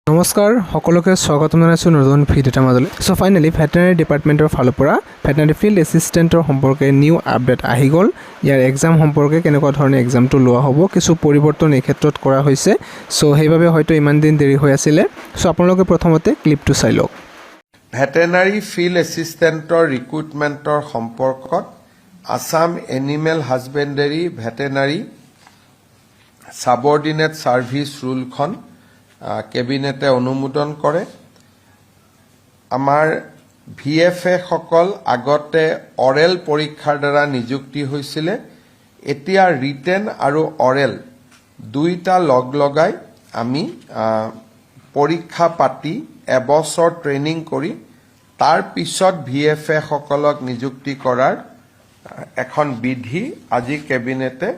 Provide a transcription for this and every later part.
নমস্কাৰ সকলোকে স্বাগতম জনাইছোঁ নতুন ভিডিঅ'ৰ মাজলৈ। সো ফাইনালি ভেটেনাৰী ডিপাৰ্টমেণ্টৰ ফালৰ পৰা ভেটেনাৰী ফিল্ড এছিষ্টেণ্টৰ সম্পৰ্কে নিউ আপডেট আহি গ'ল। ইয়াৰ এক্সাম সম্পৰ্কে কেনেকুৱা ধৰণে এক্সামটো লোৱা হ'ব, কিছু পৰিৱৰ্তন এই ক্ষেত্ৰত কৰা হৈছে। সো সেইবাবে হয়তো ইমান দিন দেৰি হৈ আছিলে। সো আপোনালোকে প্ৰথমতে ক্লিপটো চাই লওক। ভেটেনাৰী ফিল্ড এছিষ্টেণ্টৰ ৰিক্ৰুটমেণ্টৰ সম্পৰ্কত Assam animal husbandry veterinary subordinate service ৰুলখন কেবিনেটে অনুমোদন কৰে। আমাৰ VFA সকল আগতে অৰেল পৰীক্ষাৰ দ্বাৰা নিযুক্তি হৈছিলে, এতিয়া ৰিটেন আৰু অৰেল দুইটা লগাই আমি পৰীক্ষা পাতি এবছৰ ট্ৰেইনিং কৰি তাৰ পিছত VFA সকলক নিযুক্তি কৰাৰ এখন বিধি আজি কেবিনেটে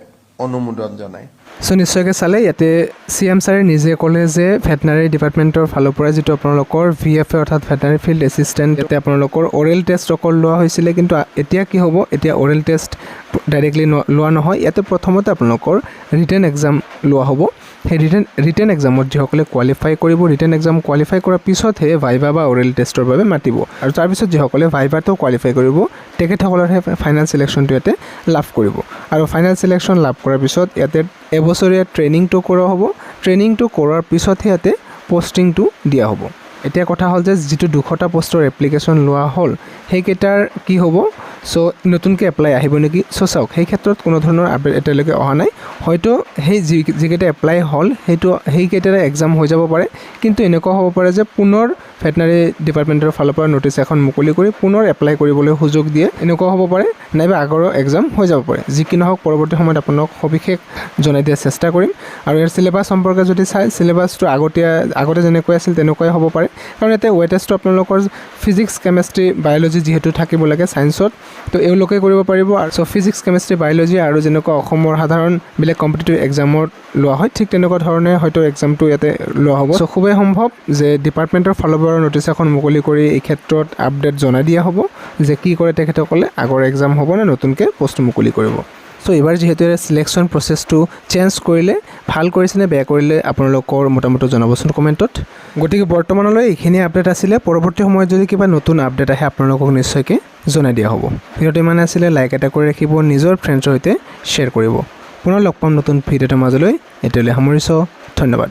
অনুমোদন জনায়। সো নিশ্চয়কৈ চালে ইয়াতে CM ছাৰে নিজে ক'লে যে ভেটেনাৰী ডিপাৰ্টমেণ্টৰ ফালৰ পৰা যিটো আপোনালোকৰ VFA অৰ্থাৎ ভেটেনাৰী ফিল্ড এছিষ্টেণ্ট, ইয়াতে আপোনালোকৰ অৰেল টেষ্ট অকল লোৱা হৈছিলে, কিন্তু এতিয়া কি হ'ব, এতিয়া অৰেল টেষ্ট ডাইৰেক্টলি লোৱা নহয়, ইয়াতে প্ৰথমতে আপোনালোকৰ ৰিটেন এক্সাম লোৱা হ'ব। সেই ৰিটেন এক্সামত যিসকলে কোৱালিফাই কৰিব, ৰিটেন এক্সাম কোৱালিফাই কৰাৰ পিছতহে ভাইভা বা অৰেল টেষ্টৰ বাবে মাতিব, আৰু তাৰপিছত যিসকলে ভাইভাটো কোৱালিফাই কৰিব তেখেতসকলৰহে ফাইনেল চিলেকশ্যনটো ইয়াতে লাভ কৰিব। আৰু ফাইনেল চিলেকশ্যন লাভ কৰাৰ পিছত ইয়াতে এবছৰীয়া ট্ৰেইনিংটো কৰা হ'ব। ট্ৰেইনিংটো কৰাৰ পিছতহে ইয়াতে পষ্টিংটো দিয়া হ'ব। এতিয়া কথা হ'ল যে যিটো 200টা পষ্টৰ এপ্লিকেশ্যন লোৱা হ'ল সেইকেইটাৰ কি হ'ব, সো নতুনকৈ এপ্লাই আহিব নেকি? সো চাওক, সেই ক্ষেত্ৰত কোনো ধৰণৰ আপডেট এতিয়ালৈকে অহা নাই। হয়তো সেই যিকেইটা এপ্লাই হ'ল সেইকেইটাৰে এক্সাম হৈ যাব পাৰে, কিন্তু এনেকুৱা হ'ব পাৰে যে পুনৰ ভেটেনাৰী ডিপাৰ্টমেণ্টৰ ফালৰ পৰা নটিচ এখন মুকলি কৰি পুনৰ এপ্লাই কৰিবলৈ সুযোগ দিয়ে, এনেকুৱা হ'ব পাৰে, নাইবা আগৰো এক্সাম হৈ যাব পাৰে। যি কি নহওক পৰৱৰ্তী সময়ত আপোনাক সবিশেষ জনাই দিয়াৰ চেষ্টা কৰিম। আৰু ইয়াৰ চিলেবাছ সম্পৰ্কে যদি চাই, চিলেবাছটো আগতে যেনেকৈ আছিল তেনেকুৱাই হ'ব পাৰে, কাৰণ ইয়াতে ৱেটেজটো আপোনালোকৰ ফিজিক্স, কেমেষ্ট্ৰি, বায়'লজি যিহেতু থাকিব লাগে ছায়েন্সত, তো এওঁলোকে কৰিব পাৰিব। আৰু চ' ফিজিক্স, কেমেষ্ট্ৰি, বায়'লজি আৰু যেনেকুৱা অসমৰ সাধাৰণ বেলেগ কম্পিটিটিভ এক্সামত লোৱা হয়, ঠিক তেনেকুৱা ধৰণে হয়তো এক্সামটো ইয়াতে লোৱা হ'ব। চ' খুবেই সম্ভৱ যে ডিপাৰ্টমেণ্টৰ ফালৰ পৰা নটিচ এখন মুকলি কৰি এই ক্ষেত্ৰত আপডেট জনাই দিয়া হ'ব যে কি কৰে তেখেতসকলে, আগৰ এক্সাম হ'ব নে নতুনকৈ পষ্ট মুকলি কৰিব। চ' এইবাৰ যিহেতু চিলেকশ্যন প্ৰচেছটো চেঞ্জ কৰিলে, ভাল কৰিছে নে বেয়া কৰিলে আপোনালোকৰ মতামত জনাবচোন কমেণ্টত। গতিকে বৰ্তমানলৈ এইখিনি আপডেট আছিলে। পৰৱৰ্তী সময়ত যদি কিবা নতুন আপডেট আহে আপোনালোকক নিশ্চয়কৈ জনাই দিয়া হ'ব। ভিডিঅ'টো ইমান আছিলে, লাইক এটা কৰি ৰাখিব, নিজৰ ফ্ৰেণ্ডছৰ সৈতে শ্বেয়াৰ কৰিব। পুনৰ লগ পাম নতুন ভিডিঅ'টোৰ মাজলৈ। এতিয়ালৈ সামৰিছোঁ, ধন্যবাদ।